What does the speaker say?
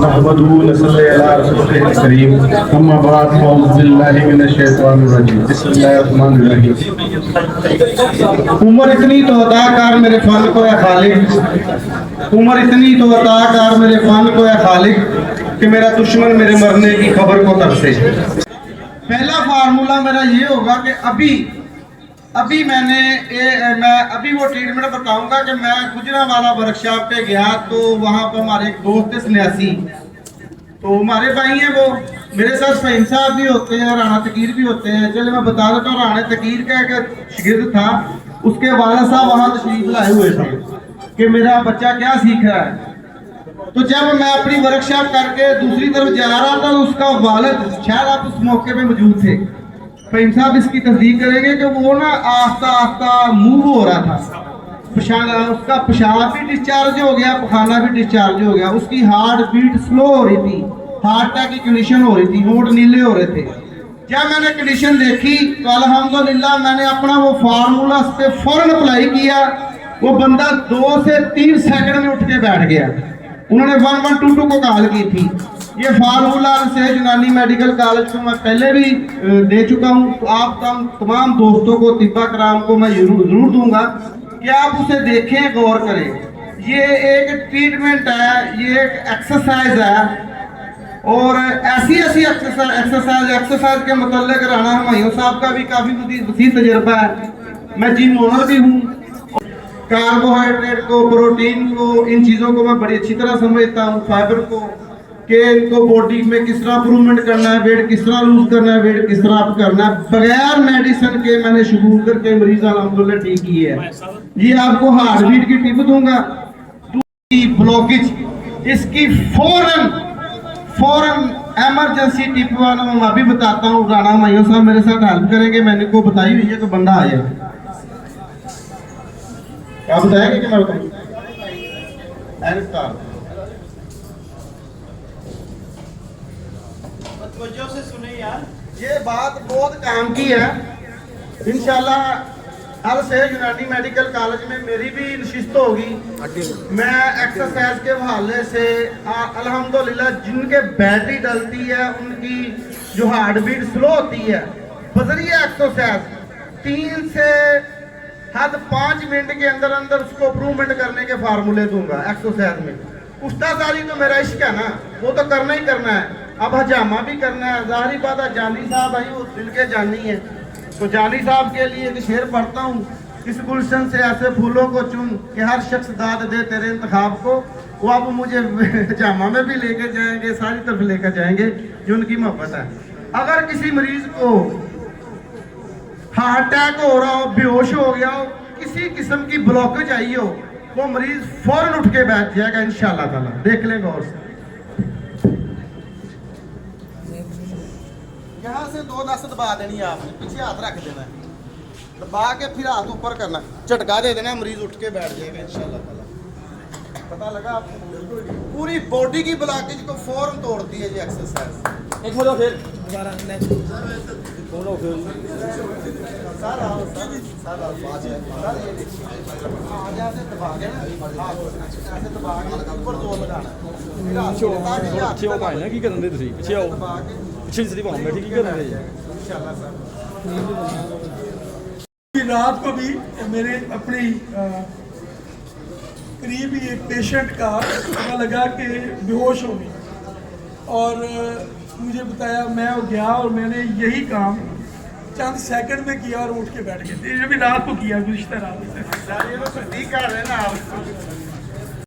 نحمده ونصلي على رسوله الكريم اما بعد فاعوذ بالله من الشیطان الرجیم بسم اللہ الرحمن الرحیم. عمر اتنی تو عطا کر میرے فن کو اے خالق، عمر اتنی تو عطا کر میرے فن کو اے خالق کہ میرا دشمن میرے مرنے کی خبر کو ترسے. پہلا فارمولہ میرا یہ ہوگا کہ ابھی میں ابھی وہ ٹریٹمنٹ بتاؤں گا کہ میں گجرانوالہ ورکشاپ پہ گیا تو وہاں پہ ہمارے ایک دوست ہے سنیاسی، تو ہمارے بھائی ہیں، وہ میرے ساتھ فہیم صاحب بھی ہوتے ہیں، رانا تقیر بھی ہوتے ہیں. چلے میں بتا دیتا ہوں، رانا تقیر کا ایک شاگرد تھا، اس کے والد صاحب وہاں تشریف لائے ہوئے تھے کہ میرا بچہ کیا سیکھ رہا ہے. تو جب میں اپنی ورکشاپ کر کے دوسری طرف جا رہا تھا تو اس کا والد شاید آپ اس موقع پہ موجود تھے، فہیم صاحب اس کی تصدیق کریں گے کہ وہ نا آہستہ آہستہ موو ہو رہا تھا، اس کا پیشاب بھی ڈسچارج ہو گیا، پخانہ بھی ڈسچارج ہو گیا، اس کی ہارٹ بیٹ سلو ہو رہی تھی، ہارٹ اٹیک کی کنڈیشن ہو رہی تھی، ہونٹ نیلے ہو رہے تھے. جب میں نے کنڈیشن دیکھی تو الحمدللہ میں نے اپنا وہ فارمولہ اس پہ فوراً اپلائی کیا. وہ بندہ 2 سے 3 سیکنڈ میں اٹھ کے بیٹھ گیا. انہوں نے 1122 کو کال کی تھی. یہ فارمولہ سے یونانی میڈیکل کالج کو میں پہلے بھی دے چکا ہوں، تو آپ تمام دوستوں کو، طباء کرام کو میں ضرور دوں گا کہ آپ اسے دیکھیں، غور کریں. یہ ایک ٹریٹمنٹ ہے، یہ ایک ایکسرسائز ہے، اور ایسی ایکسرسائز کے متعلق رانا ہمایوں صاحب کا بھی کافی وسیع تجربہ ہے. میں جم اونر بھی ہوں. کاربوہائیڈریٹ کو، پروٹین کو، ان چیزوں کو میں بڑی اچھی طرح سمجھتا ہوں، فائبر کو، کہ ان کو باڈی میں کس طرح امپروومنٹ کرنا ہے، ویٹ کس طرح لوز کرنا ہے، ویٹ کس طرح اپ کرنا ہے. بغیر میڈیسن کے میں نے شروع کر کے مریض الحمدللہ ٹھیک کیے ہیں. یہ آپ کو ہارٹ بیٹ کی ٹپ دوں گا. بلاکج اس کی فوراً ایمرجنسی ٹپ والا میں ابھی بتاتا ہوں. رانا ہمایوں صاحب میرے ساتھ ہیلپ کریں گے. میں نے کو بتائی ہوئی ہے کہ بندہ آیا ہے. کیا بتائیں گے کہ میں بتاؤں؟ توجہ سے سنیں یار، یہ بات بہت کام کی ہے. انشاءاللہ ہر سے یونانی میڈیکل کالج میں میری بھی نشست ہوگی. میں ایکسرسائز کے حوالے سے الحمدللہ جن کے بیٹری ڈلتی ہے ان کی جو ہارٹ بیٹ سلو ہوتی ہے، بذریعہ ایکسرسائز 3 سے حد 5 منٹ کے اندر اس کو امپروومنٹ کرنے کے فارمولے دوں گا ایکسرسائز میں. استاداری تو میرا عشق ہے نا، وہ تو کرنا ہی کرنا ہے. اب حجامہ بھی کرنا ہے. ظاہری بات ہے، جانی صاحب آئی وہ دل کے جانی ہے، تو جانی صاحب کے لیے ایک شعر پڑھتا ہوں. اس گلشن سے ایسے پھولوں کو چن کہ ہر شخص داد دے تیرے انتخاب کو. وہ اب مجھے حجامہ میں بھی لے کے جائیں گے، ساری طرف لے کر جائیں گے، جو ان کی محبت ہے. اگر کسی مریض کو ہارٹ اٹیک ہو رہا ہو، بے ہوش ہو گیا ہو، کسی قسم کی بلاکج آئی ہو، وہ مریض فوراً اٹھ کے بیٹھ جائے گا انشاءاللہ تعالیٰ. دیکھ لیں غور سے. یہاں سے 2 نس دبا دینی ہے، آپ نے پیچھے ہاتھ رکھ دینا ہے، دبا کے پھر ہاتھ اوپر کرنا، جھٹکا دے دینا، مریض اٹھ کے بیٹھ جائے گا انشاءاللہ تعالیٰ. پتہ لگا آپ کو؟ پوری باڈی کی بلاکج کو فوراً توڑتی ہے یہ ایکسرسائز. ایک مرتبہ پھر دوبارہ رات کو بھی میرے اپنی قریبی ایک پیشنٹ کا پتہ لگا کہ بے ہوش ہو گئی، اور مجھے بتایا. میں گیا اور میں نے یہی کام چند سیکنڈ میں کیا اور اٹھ کے بیٹھ گئے. یہ بھی رات کو کیا، گزشتہ رات.